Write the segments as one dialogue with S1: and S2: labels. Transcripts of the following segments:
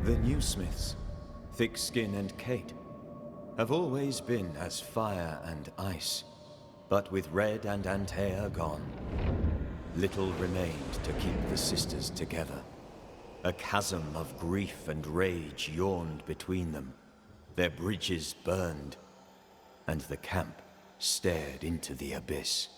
S1: The new Smiths, Thickskin and Kate, have always been as fire and ice. But with Red and Antea gone, little remained to keep the sisters together. A chasm of grief and rage yawned between them. Their bridges burned, and the camp stared into the abyss.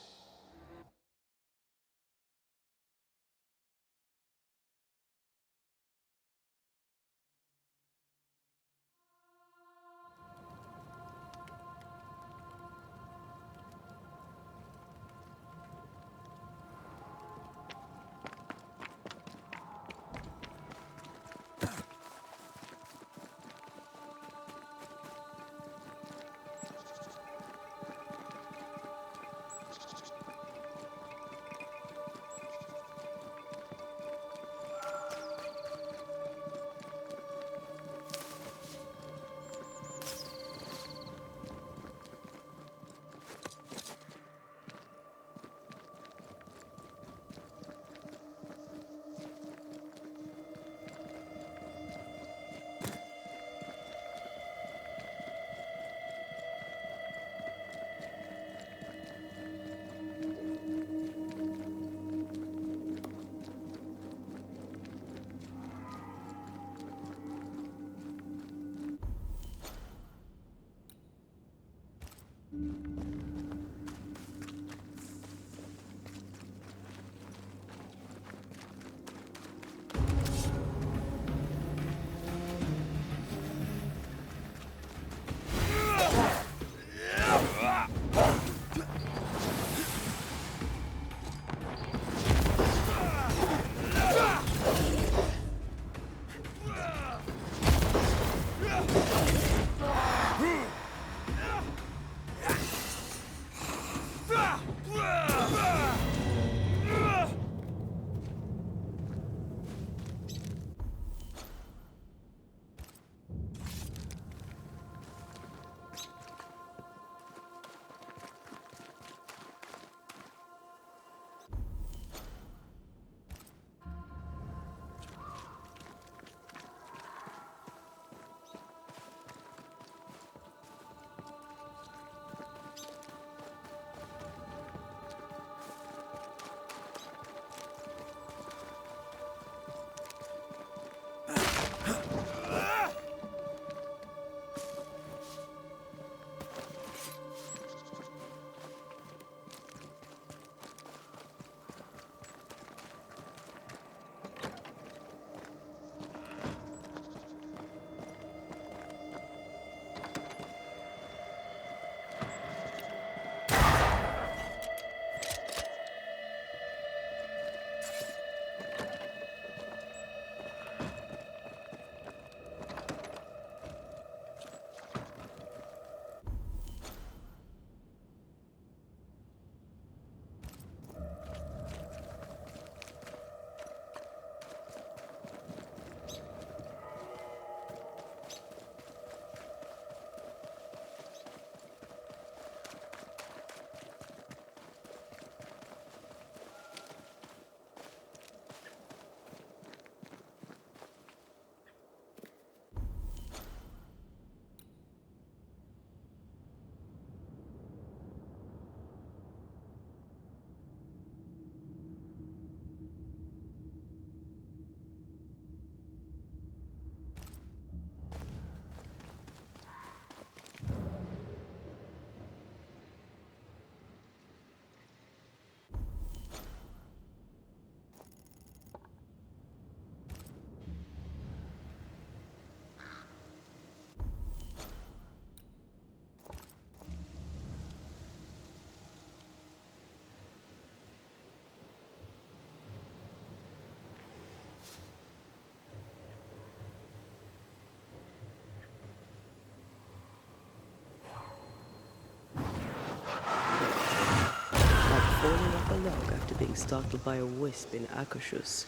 S2: Falling off a log after being startled by a wisp in Akashus.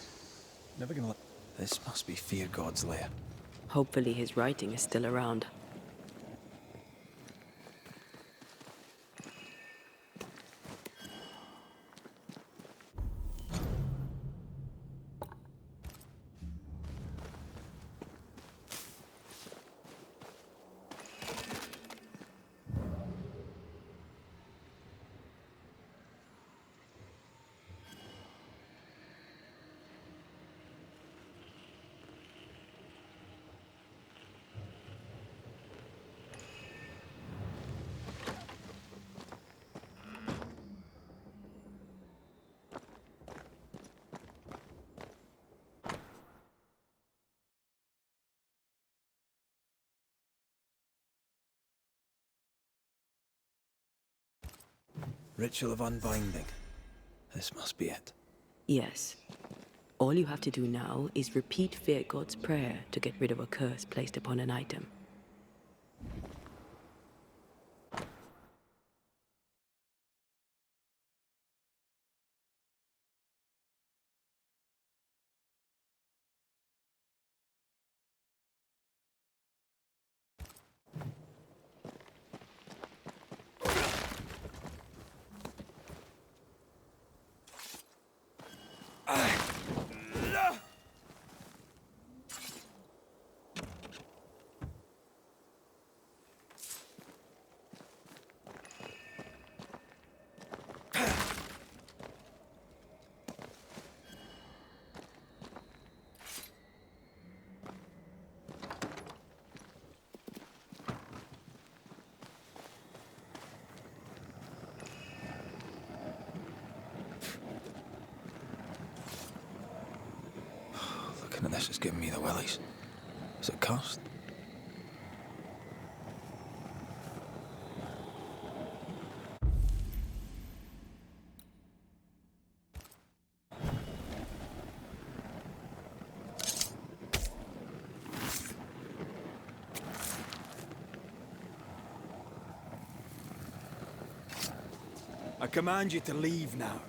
S3: Never gonna let... This must be Fear God's lair.
S2: Hopefully his writing is still around.
S3: Ritual of unbinding. This must be it.
S2: Yes. All you have to do now is repeat Fear God's prayer to get rid of a curse placed upon an item.
S3: Looking at this is giving me the willies. Is it cursed?
S4: I command you to leave now.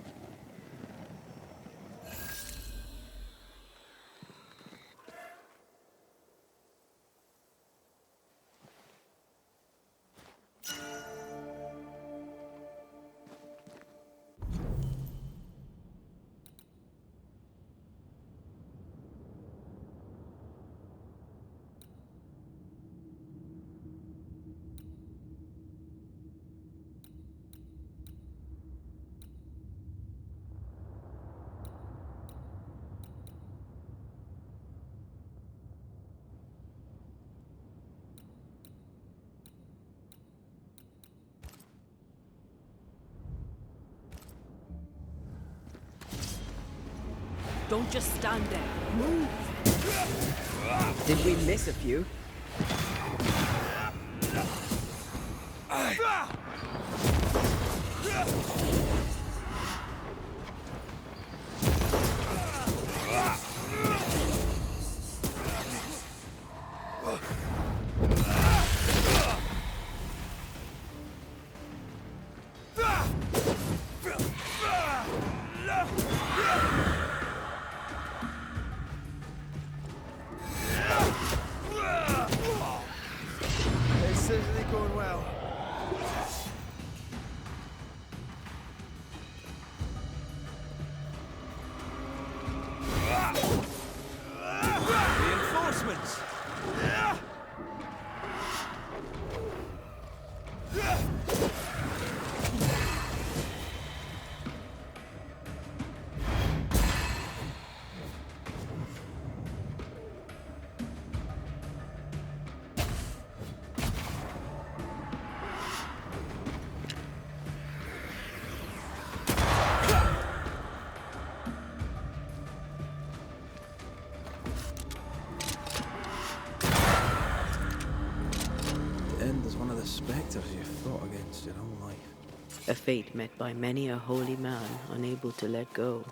S2: Don't just stand there. Move! Did we miss a few?
S4: It's certainly going well. Reinforcements!
S3: End as one of the spectres you've fought against your whole life.
S2: A fate met by many a holy man unable to let go.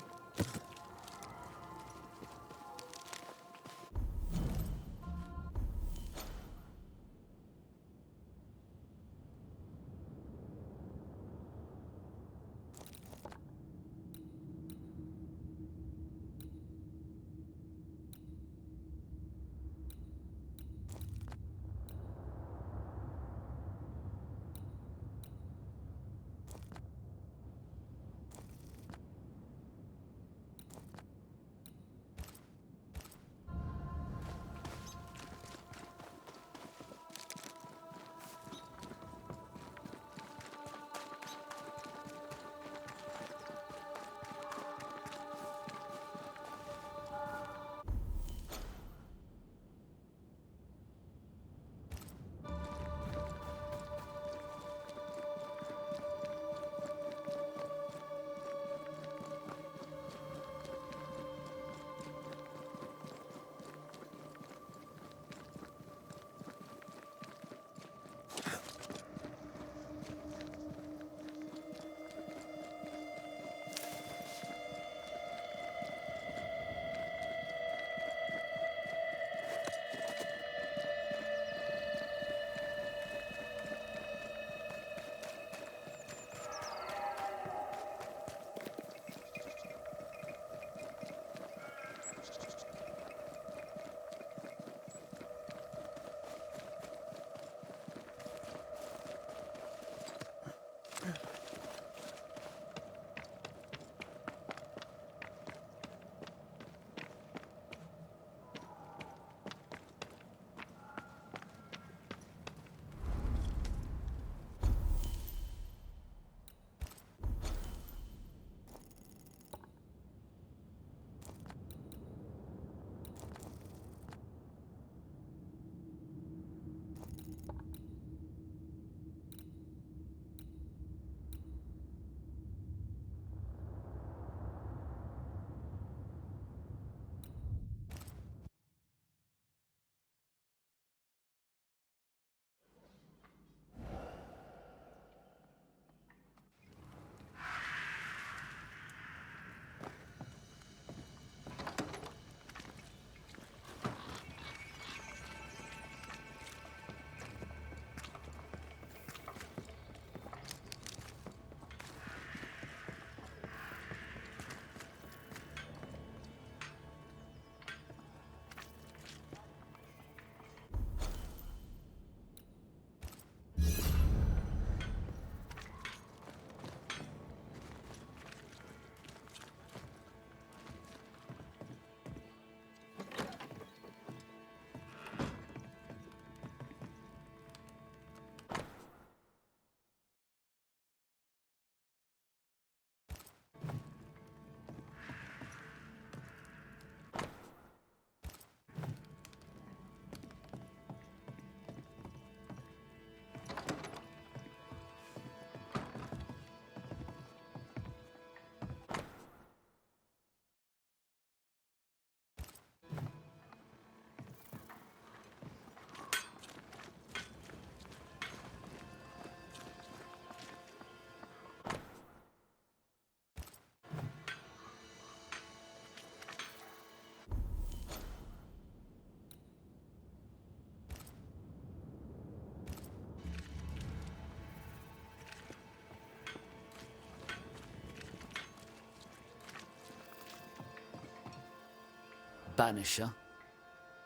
S5: Banisher.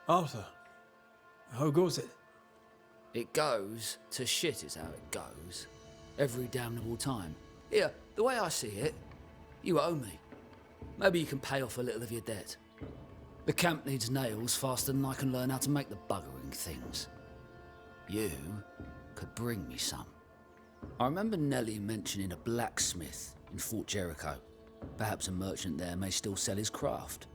S3: Arthur, how goes it?
S5: It goes to shit is how it goes. Every damnable time. Here, the way I see it, you owe me. Maybe you can pay off a little of your debt. The camp needs nails faster than I can learn how to make the buggering things. You could bring me some. I remember Nelly mentioning a blacksmith in Fort Jericho. Perhaps a merchant there may still sell his craft.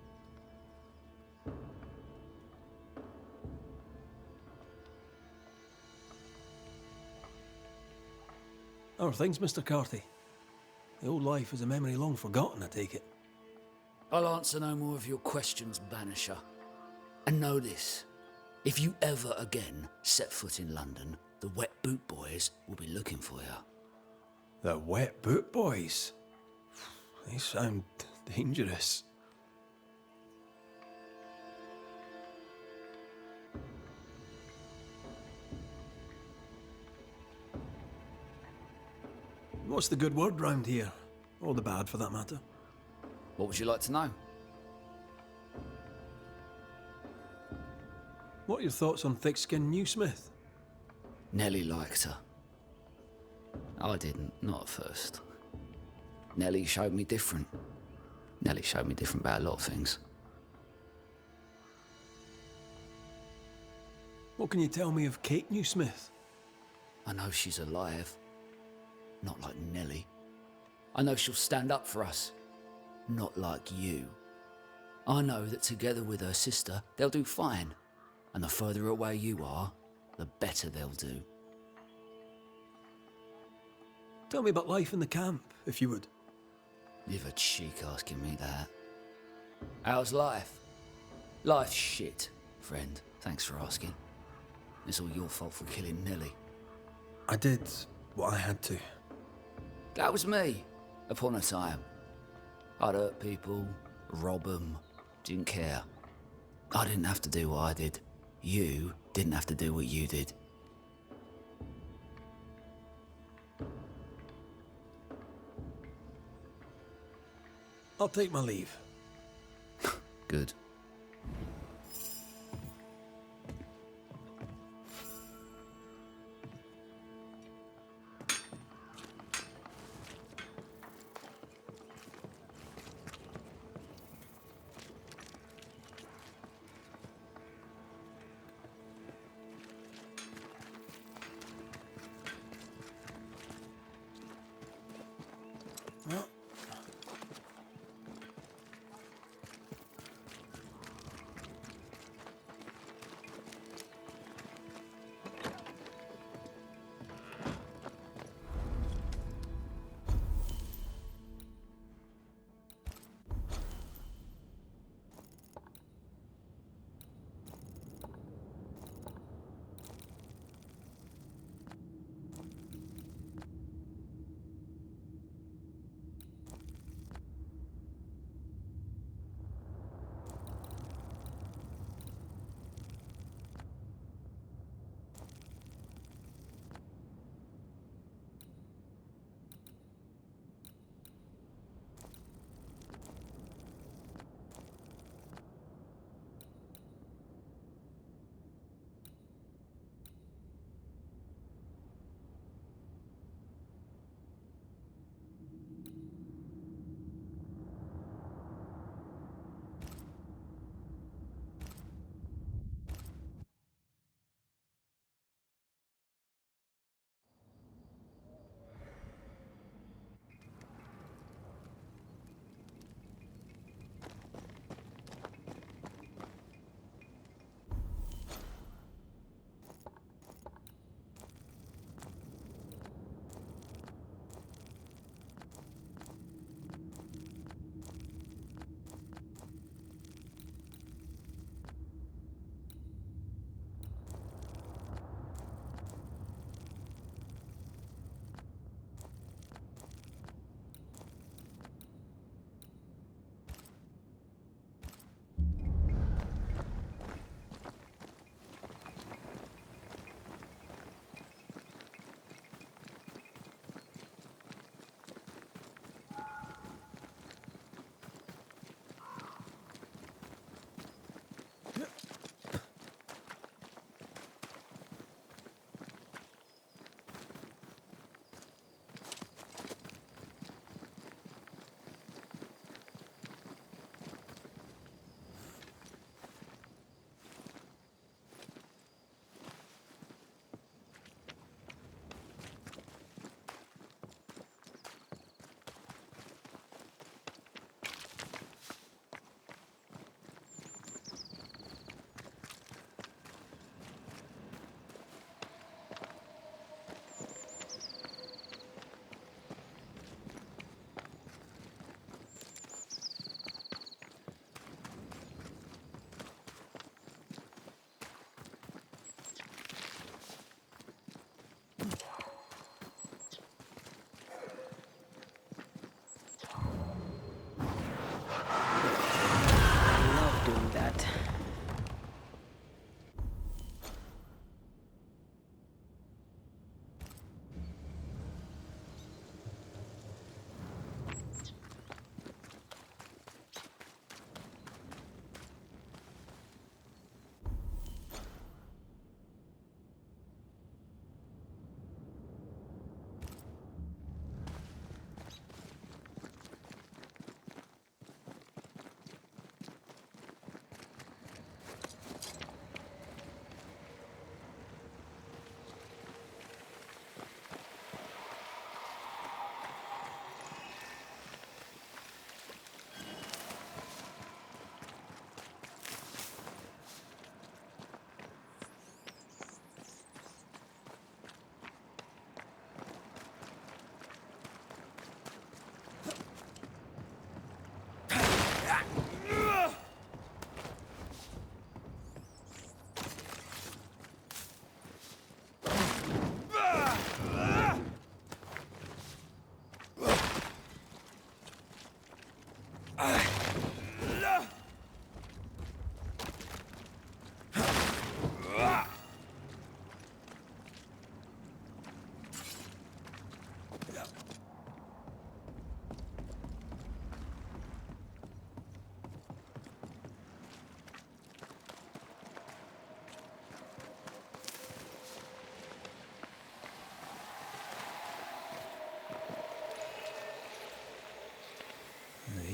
S3: How are things, Mr. Carthy? The old life is a memory long forgotten, I take it.
S5: I'll answer no more of your questions, Banisher. And know this. If you ever again set foot in London, the Wet Boot Boys will be looking for you.
S3: The Wet Boot Boys? They sound dangerous. What's the good word round here? Or the bad, for that matter?
S5: What would you like to know?
S3: What are your thoughts on thick-skinned New Smith?
S5: Nelly liked her. I didn't, not at first. Nelly showed me different. Nelly showed me different about a lot of things.
S3: What can you tell me of Kate New Smith?
S5: I know she's alive. Not like Nelly. I know she'll stand up for us. Not like you. I know that together with her sister, they'll do fine. And the further away you are, the better they'll do.
S3: Tell me about life in the camp, if you would.
S5: You've a cheek asking me that. How's life? Life's shit, friend. Thanks for asking. It's all your fault for killing Nelly.
S3: I did what I had to.
S5: That was me, upon a time. I'd hurt people, rob them, didn't care. I didn't have to do what I did. You didn't have to do what you did.
S3: I'll take my leave.
S5: Good.
S3: Well,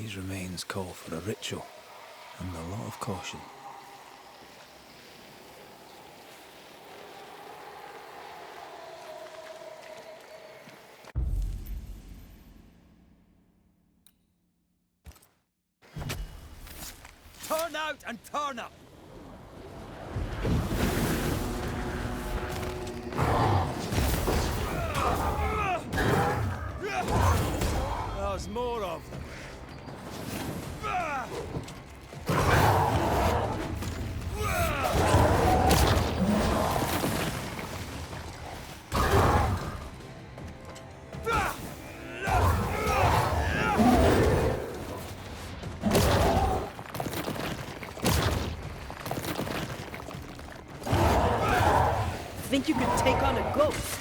S3: These remains call for a ritual and a lot of caution.
S4: Turn out and turn up! There's more of them.
S2: Think you could take on a ghost?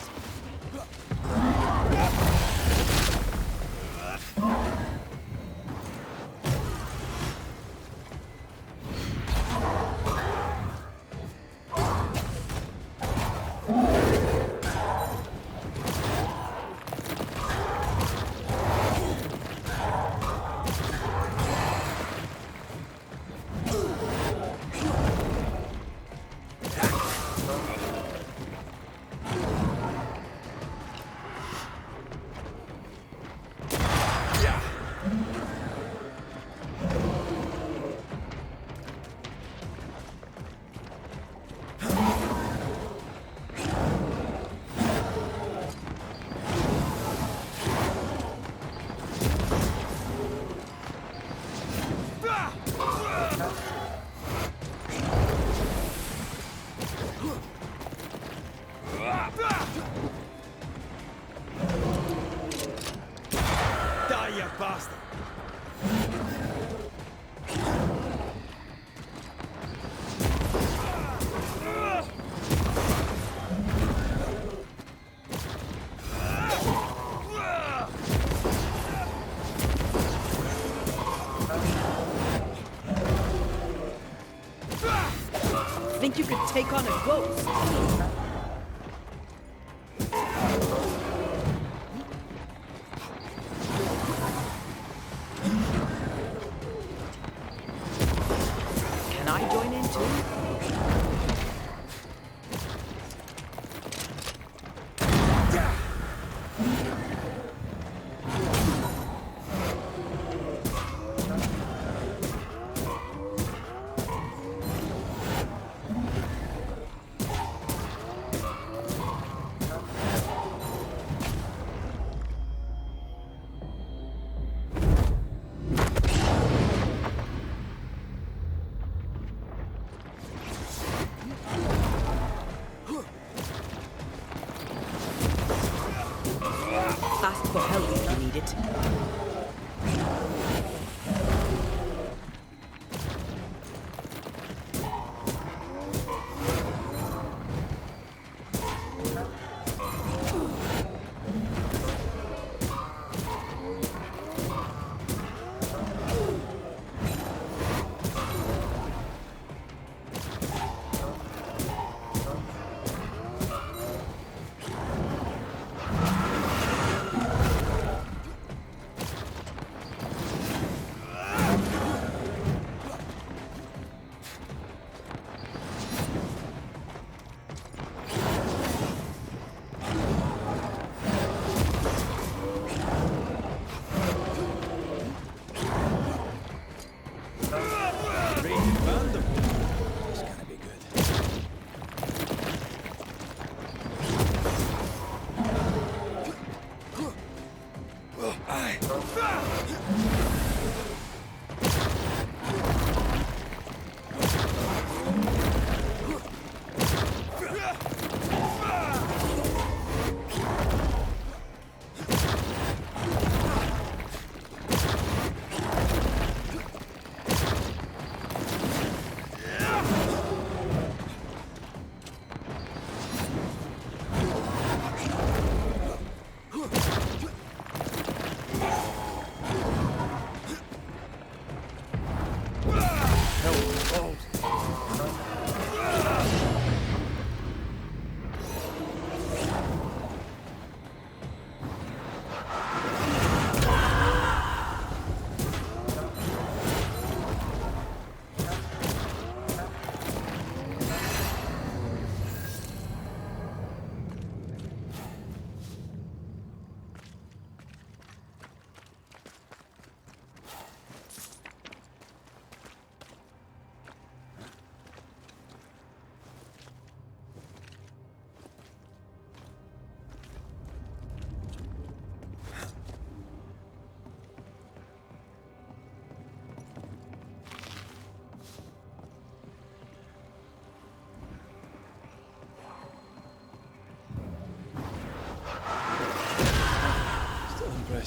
S4: Die, you bastard!
S2: Think you could take on a ghost? Can I join in too? Ask for help if you need it.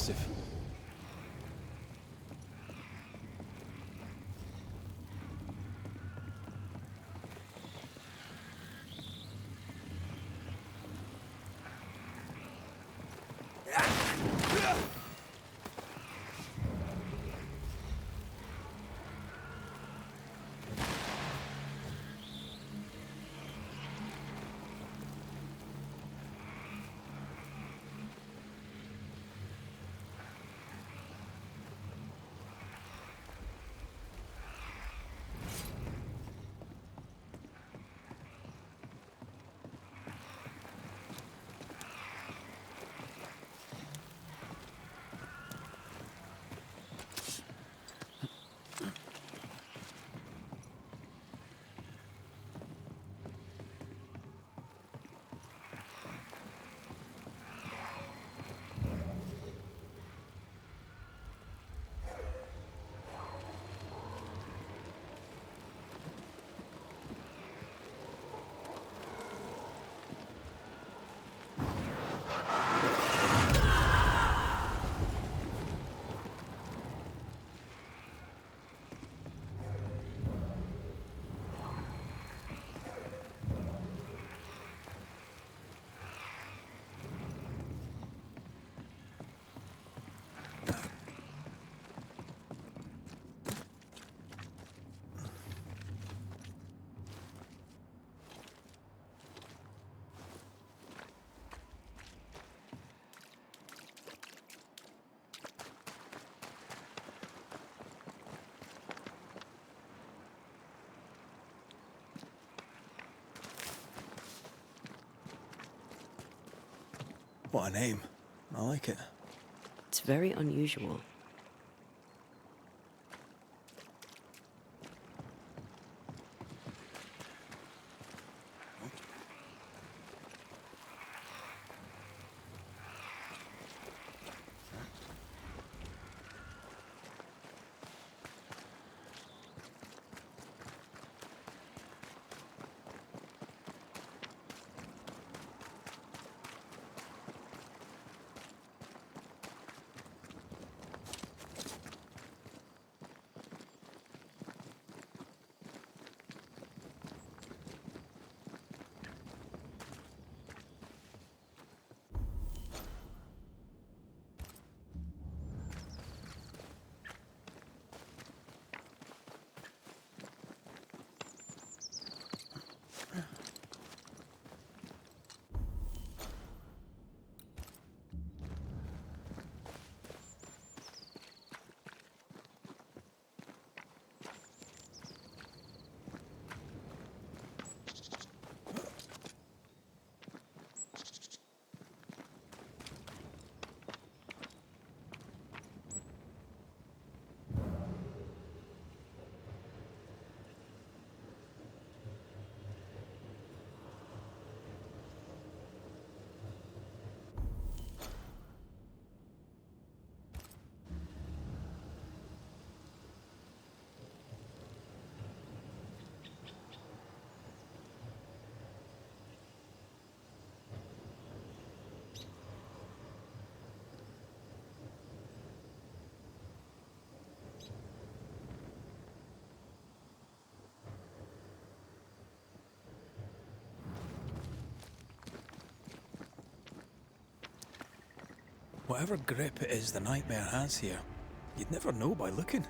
S3: impressive. What a name. I like it.
S2: It's very unusual.
S3: Whatever grip it is the nightmare has here, you'd never know by looking.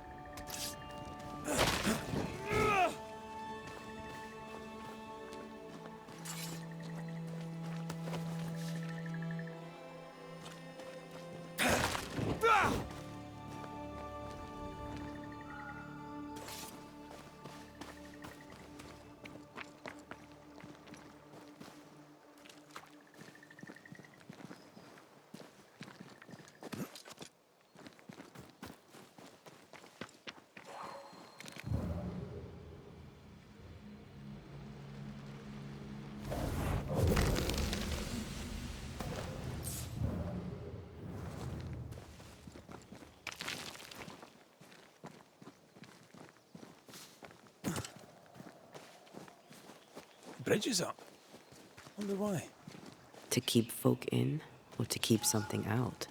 S3: Bridge is up. Wonder why.
S2: To keep folk in or to keep something out?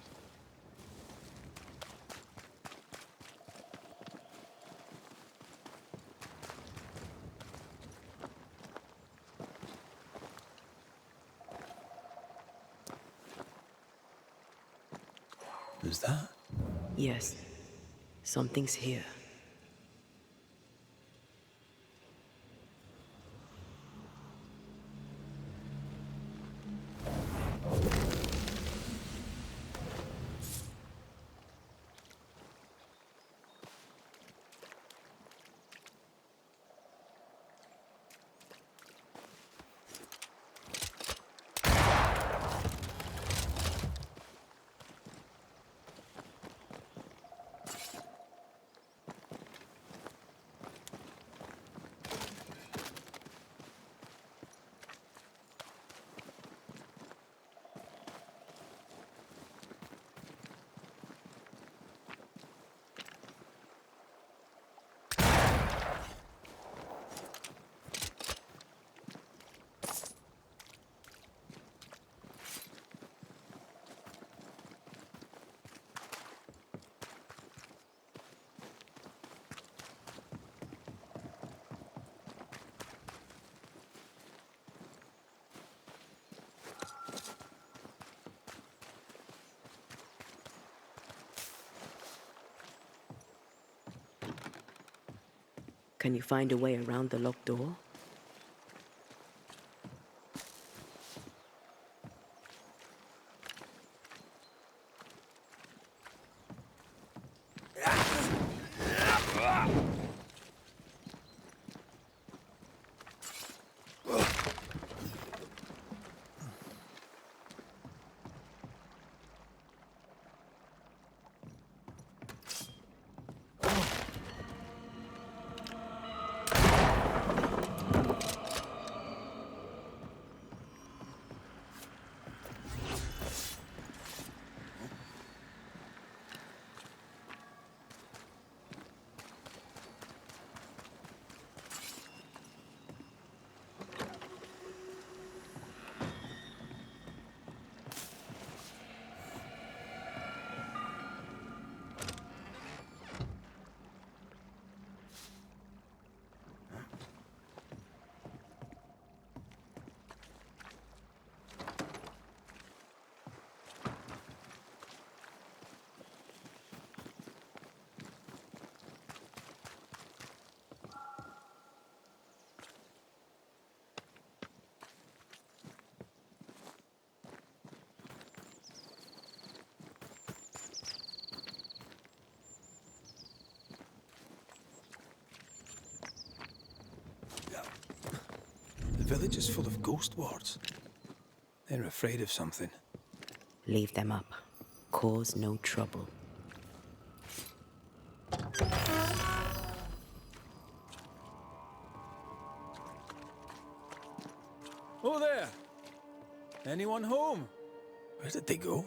S3: Who's that?
S2: Yes, something's here. Can you find a way around the locked door?
S3: The village is full of ghost wards. They're afraid of something.
S2: Leave them up. Cause no trouble.
S3: Oh, there! Anyone home? Where did they go?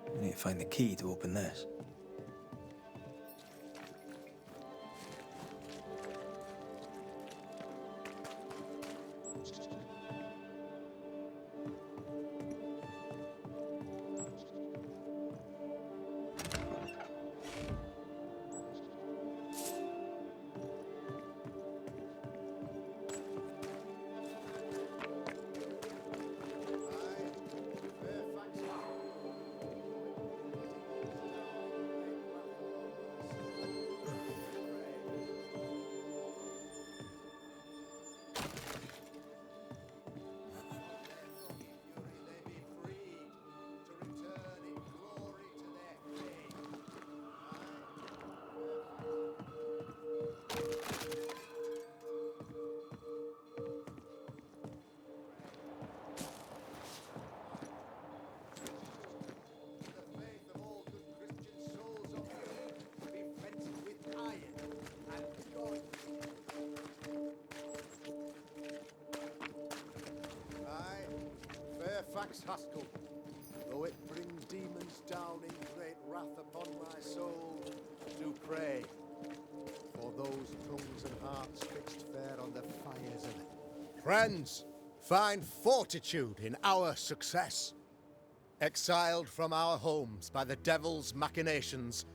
S3: I need to find the key to open this.
S6: Fairfax Haskell, though it bring demons down in great wrath upon my soul, do pray for those tongues and hearts fixed fair on the fires of it. Friends, find fortitude in our success. Exiled from our homes by the devil's machinations,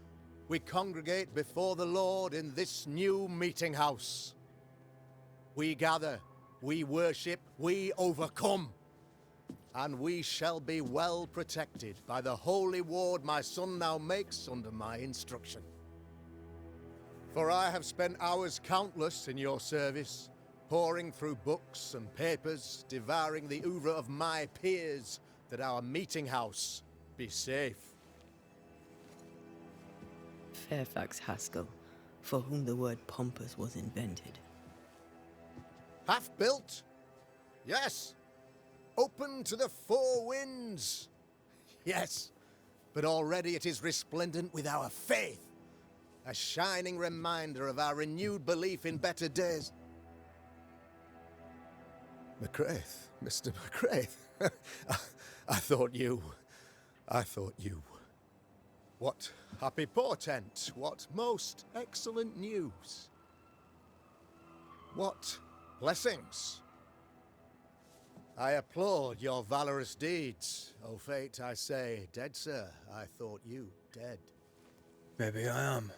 S6: we congregate before the Lord in this new meeting house. We gather, we worship, we overcome. And we shall be well protected by the holy ward my son now makes under my instruction. For I have spent hours countless in your service, poring through books and papers, devouring the oeuvre of my peers, that our meeting house be safe.
S2: Fairfax Haskell, for whom the word pompous was invented.
S6: Half built? Yes. Open to the four winds? Yes. But already it is resplendent with our faith. A shining reminder of our renewed belief in better days. McCraith, Mr. McCraith. I thought you. What happy portent, what most excellent news. What blessings. I applaud your valorous deeds. O fate, I say, dead sir, I thought you dead.
S3: Maybe I am.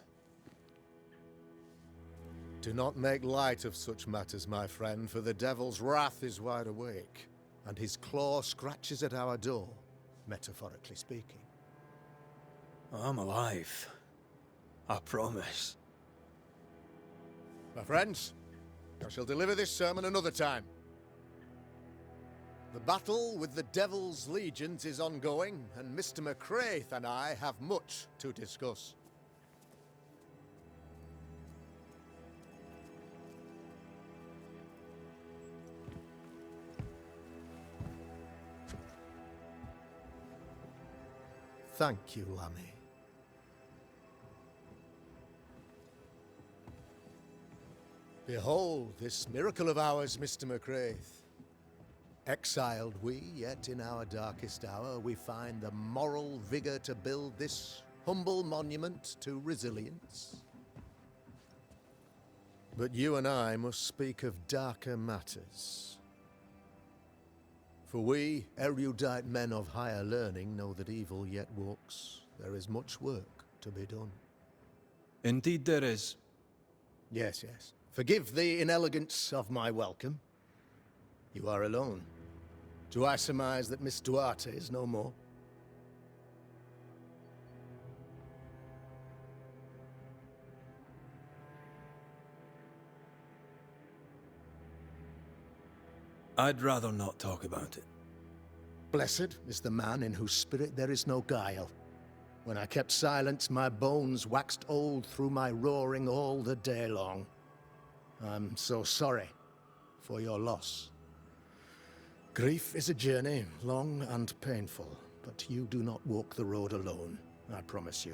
S6: Do not make light of such matters, my friend, for the devil's wrath is wide awake, and his claw scratches at our door, metaphorically speaking.
S3: I'm alive. I promise.
S6: My friends, I shall deliver this sermon another time. The battle with the devil's legions is ongoing, and Mr. McCraith and I have much to discuss. Thank you, Lammy. Behold this miracle of ours, Mr. McCraith. Exiled we, yet in our darkest hour we find the moral vigor to build this humble monument to resilience. But you and I must speak of darker matters. For we, erudite men of higher learning, know that evil yet walks. There is much work to be done.
S3: Indeed there is.
S6: Yes, yes. Forgive the inelegance of my welcome. You are alone. Do I surmise that Miss Duarte is no more?
S3: I'd rather not talk about it.
S6: Blessed is the man in whose spirit there is no guile. When I kept silence, my bones waxed old through my roaring all the day long. I'm so sorry for your loss. Grief is a journey, long and painful, but you do not walk the road alone, I promise you.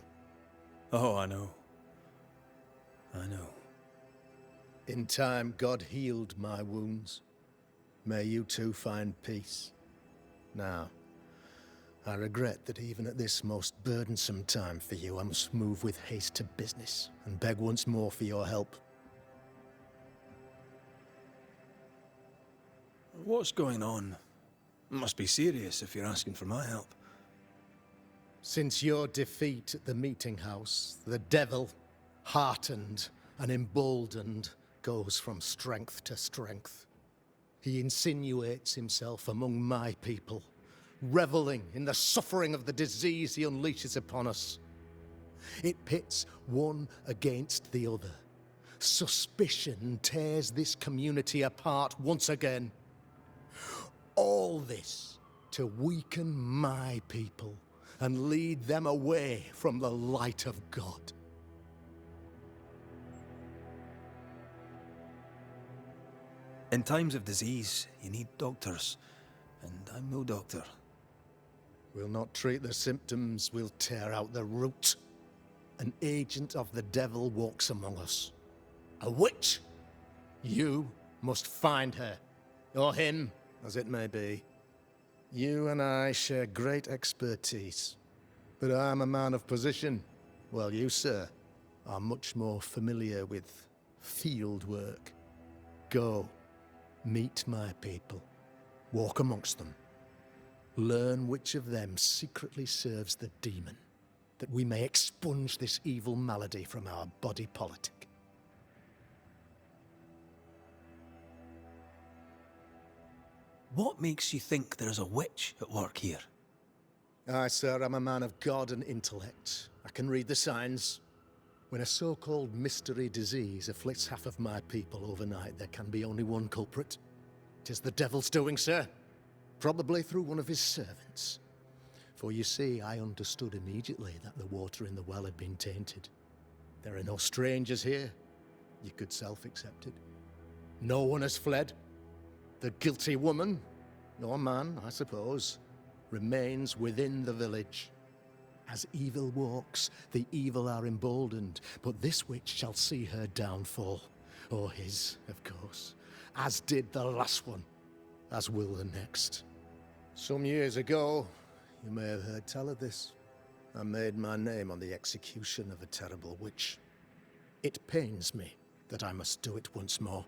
S3: Oh, I know. I know.
S6: In time, God healed my wounds. May you too find peace. Now, I regret that even at this most burdensome time for you, I must move with haste to business and beg once more for your help.
S3: What's going on? It must be serious if you're asking for my help.
S6: Since your defeat at the meeting house, the devil, heartened and emboldened, goes from strength to strength. He insinuates himself among my people, reveling in the suffering of the disease he unleashes upon us. It pits one against the other. Suspicion tears this community apart once again. All this to weaken my people and lead them away from the light of God.
S3: In times of disease, you need doctors, and I'm no doctor.
S6: We'll not treat the symptoms, we'll tear out the root. An agent of the devil walks among us. A witch! You must find her, or him, as it may be. You and I share great expertise. But I'm a man of position, while you, sir, are much more familiar with field work. Go, meet my people, walk amongst them. Learn which of them secretly serves the demon, that we may expunge this evil malady from our body politic.
S3: What makes you think there's a witch at work here?
S6: Aye, sir, I'm a man of God and intellect. I can read the signs. When a so-called mystery disease afflicts half of my people overnight, there can be only one culprit. 'Tis the devil's doing, sir. Probably through one of his servants. For you see, I understood immediately that the water in the well had been tainted. There are no strangers here. You could self-accept it. No one has fled. The guilty woman, or man, I suppose, remains within the village. As evil walks, the evil are emboldened, but this witch shall see her downfall. Or his, of course. As did the last one. As will the next. Some years ago, you may have heard tell of this. I made my name on the execution of a terrible witch. It pains me that I must do it once more.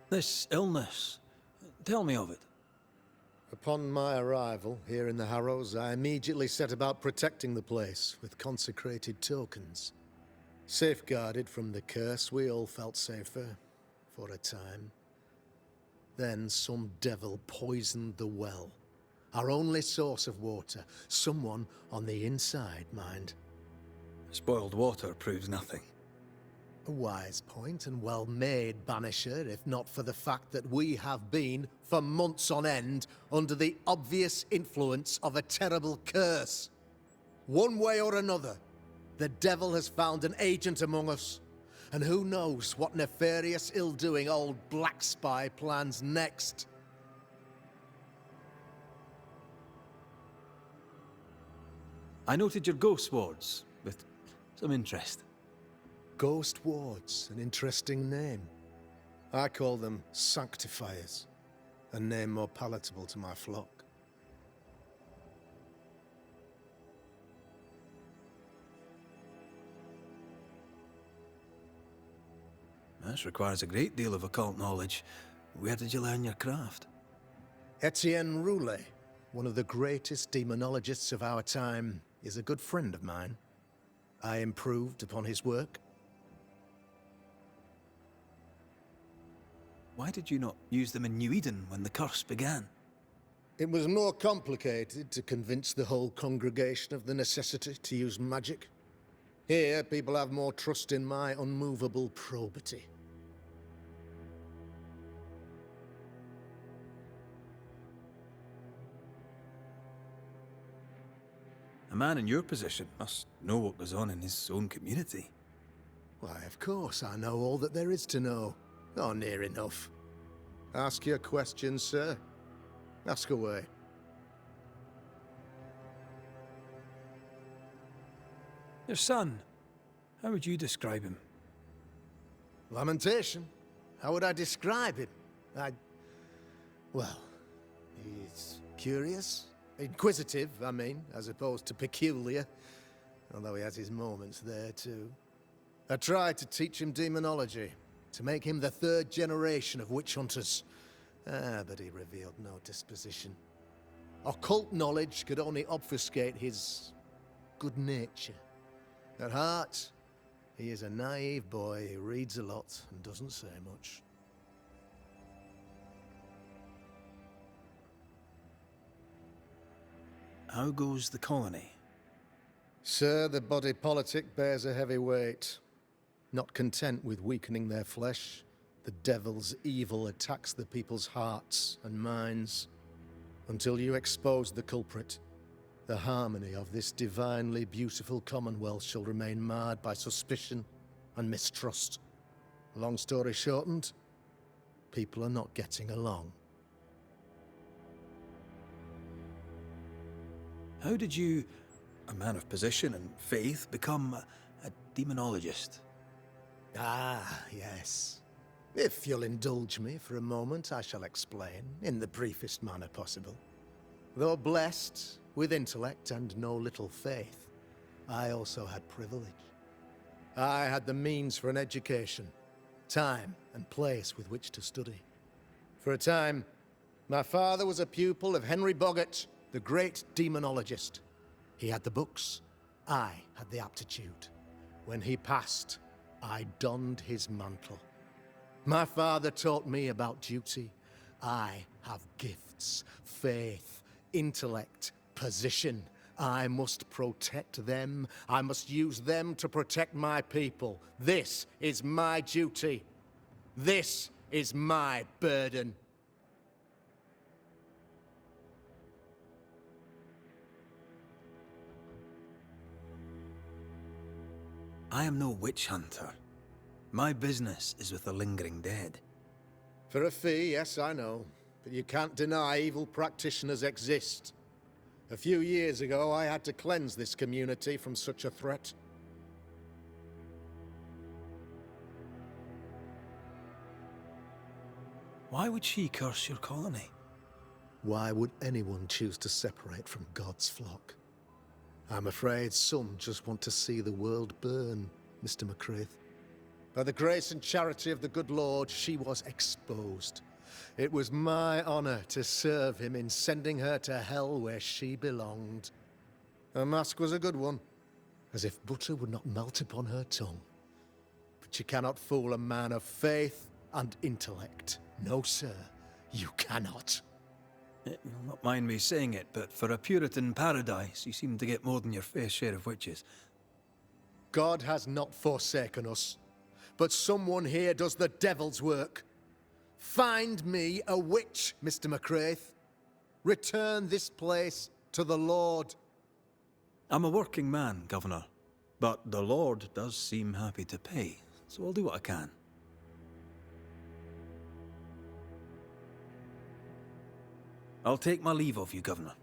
S3: This illness, tell me of it.
S6: Upon my arrival here in the Harrows, I immediately set about protecting the place with consecrated tokens. Safeguarded from the curse, we all felt safer, for a time. Then some devil poisoned the well, our only source of water. Someone on the inside, mind.
S3: Spoiled water proves nothing.
S6: A wise point and well made, Banisher, if not for the fact that we have been, for months on end, under the obvious influence of a terrible curse. One way or another, the devil has found an agent among us. And who knows what nefarious ill-doing old Black Spy plans next.
S3: I noted your ghost wards with some interest.
S6: Ghost wards, an interesting name. I call them sanctifiers, a name more palatable to my flock.
S3: This requires a great deal of occult knowledge. Where did you learn your craft?
S6: Etienne Roulet, one of the greatest demonologists of our time, is a good friend of mine. I improved upon his work.
S3: Why did you not use them in New Eden when the curse began?
S6: It was more complicated to convince the whole congregation of the necessity to use magic. Here, people have more trust in my unmovable probity.
S3: A man in your position must know what goes on in his own community.
S6: Why, of course, I know all that there is to know. Oh, near enough. Ask your questions, sir. Ask away.
S3: Your son, how would you describe him?
S6: Lamentation? How would I describe him? Well, he's curious. Inquisitive, I mean, as opposed to peculiar. Although he has his moments there, too. I tried to teach him demonology, to make him the third generation of witch hunters. But he revealed no disposition. Occult knowledge could only obfuscate his good nature. At heart, he is a naive boy who reads a lot and doesn't say much.
S3: How goes the colony?
S6: Sir, the body politic bears a heavy weight. Not content with weakening their flesh, the devil's evil attacks the people's hearts and minds. Until you expose the culprit, the harmony of this divinely beautiful commonwealth shall remain marred by suspicion and mistrust. Long story shortened, people are not getting along.
S3: How did you a man of position and faith, become a demonologist?
S6: Ah, yes. If you'll indulge me for a moment, I shall explain, in the briefest manner possible. Though blessed with intellect and no little faith, I also had privilege. I had the means for an education, time and place with which to study. For a time, my father was a pupil of Henry Boggart, the great demonologist. He had the books, I had the aptitude. When he passed, I donned his mantle. My father taught me about duty. I have gifts, faith, intellect, position. I must protect them. I must use them to protect my people. This is my duty. This is my burden.
S3: I am no witch hunter. My business is with the lingering dead.
S6: For a fee, yes, I know. But you can't deny evil practitioners exist. A few years ago, I had to cleanse this community from such a threat.
S3: Why would she curse your colony?
S6: Why would anyone choose to separate from God's flock? I'm afraid some just want to see the world burn, Mr. McCraith. By the grace and charity of the good Lord, she was exposed. It was my honor to serve him in sending her to hell where she belonged. Her mask was a good one, as if butter would not melt upon her tongue. But you cannot fool a man of faith and intellect. No, sir, you cannot.
S3: You'll not mind me saying it, but for a Puritan paradise, you seem to get more than your fair share of witches.
S6: God has not forsaken us, but someone here does the devil's work. Find me a witch, Mr. McCraith. Return this place to the Lord.
S3: I'm a working man, Governor, but the Lord does seem happy to pay, so I'll do what I can. I'll take my leave of you, Governor.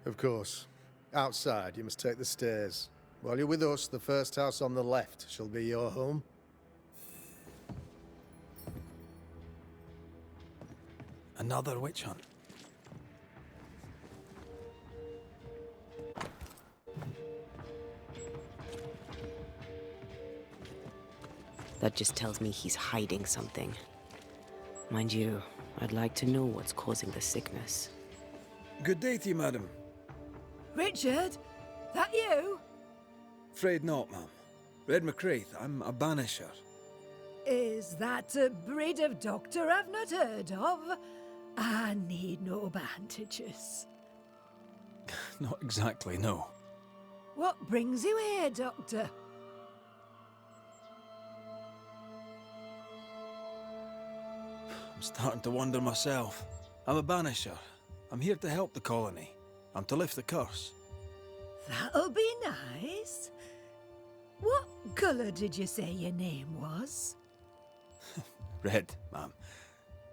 S6: Of course. Outside, you must take the stairs. While you're with us, the first house on the left shall be your home.
S3: Another witch hunt.
S2: That just tells me he's hiding something. Mind you, I'd like to know what's causing the sickness.
S3: Good day to you, madam.
S7: Richard? That you?
S3: Afraid not, ma'am. Red McCraith, I'm a banisher.
S7: Is that a breed of doctor I've not heard of? I need no bandages.
S3: Not exactly, no.
S7: What brings you here, Doctor?
S3: I'm starting to wonder myself. I'm a banisher. I'm here to help the colony. I'm to lift the curse.
S7: That'll be nice. What colour did you say your name was?
S3: Red, ma'am.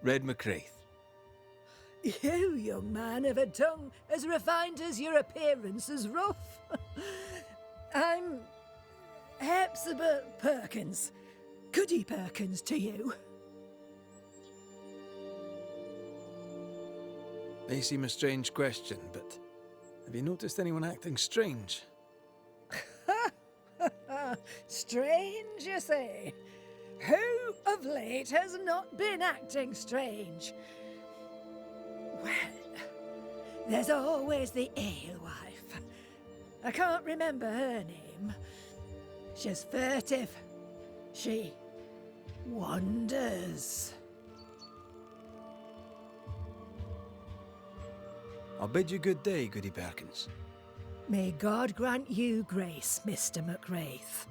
S3: Red McCraith.
S7: You, young man, have a tongue as refined as your appearance is rough. I'm Hepzibah Perkins. Goody Perkins to you.
S3: May seem a strange question, but have you noticed anyone acting strange?
S7: Strange, you say? Who of late has not been acting strange? Well, there's always the alewife. I can't remember her name. She's furtive. She wanders.
S3: I'll bid you good day, Goody Perkins.
S7: May God grant you grace, Mr. McCraith.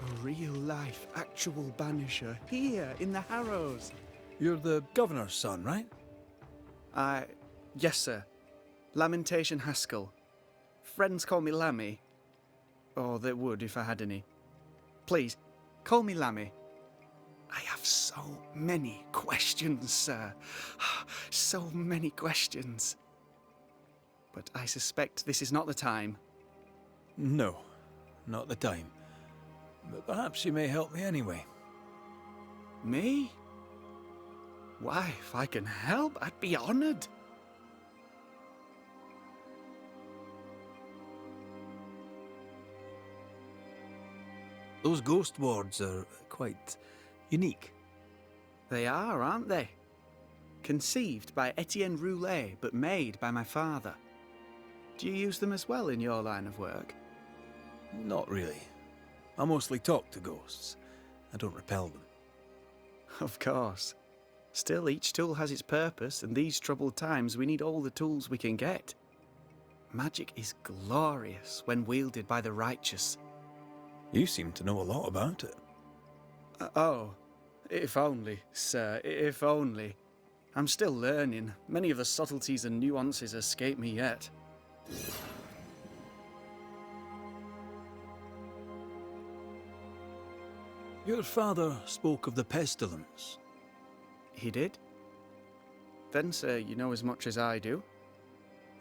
S8: A real-life, actual Banisher here in the Harrows.
S3: You're the governor's son, right?
S8: Yes, sir. Lamentation Haskell. friends call me Lammy. Or they would if I had any. Please, call me Lammy. I have so many questions, sir. So many questions. But I suspect this is not the time.
S3: No, not the time. But perhaps you may help me anyway.
S8: Me? Why, if I can help, I'd be honoured.
S3: Those ghost wards are quite unique.
S8: They are, aren't they? Conceived by Etienne Roulet, but made by my father. Do you use them as well in your line of work?
S3: Not really. I mostly talk to ghosts. I don't repel them.
S8: Of course. Still, each tool has its purpose, and these troubled times we need all the tools we can get. Magic is glorious when wielded by the righteous.
S3: You seem to know a lot about it.
S8: Oh, if only, sir, if only. I'm still learning. Many of the subtleties and nuances escape me yet.
S3: Your father spoke of the pestilence.
S8: He did? Then, sir, you know as much as I do.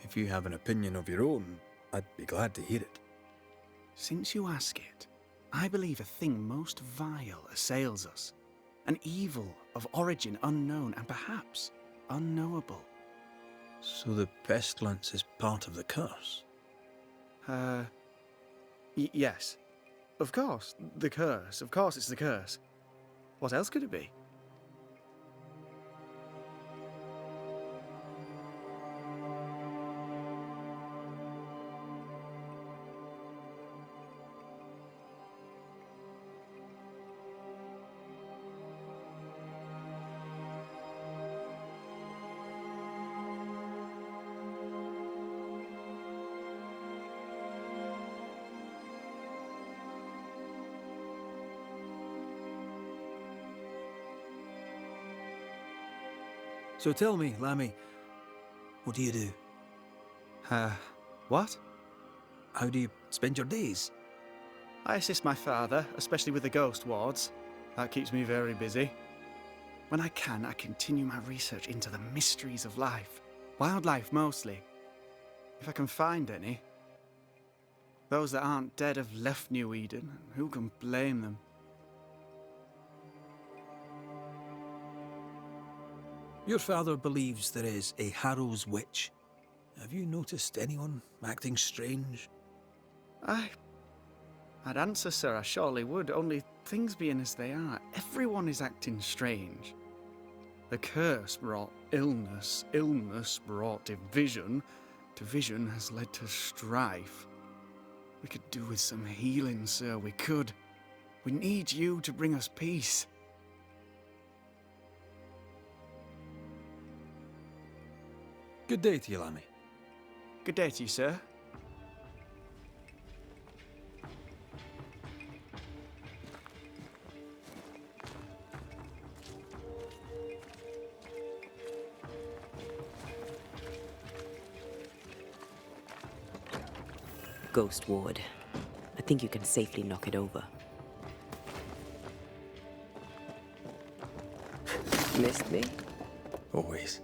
S3: If you have an opinion of your own, I'd be glad to hear it.
S8: Since you ask it, I believe a thing most vile assails us. An evil of origin unknown and perhaps unknowable.
S3: So the pestilence is part of the curse?
S8: Yes. Of course, the curse. Of course it's the curse. What else could it be?
S3: So tell me, Lammy, what do you do?
S8: What?
S3: How do you spend your days?
S8: I assist my father, especially with the ghost wards. That keeps me very busy. When I can, I continue my research into the mysteries of life. Wildlife, mostly. If I can find any. Those that aren't dead have left New Eden. Who can blame them?
S3: Your father believes there is a Harrow's witch. Have you noticed anyone acting strange?
S8: I'd answer, sir, I surely would, only things being as they are, everyone is acting strange. The curse brought illness, illness brought division, division has led to strife. We could do with some healing, sir, we could. We need you to bring us peace.
S3: Good day to you, Lammy.
S8: Good day to you, sir.
S2: Ghost ward. I think you can safely knock it over. Missed me?
S3: Always.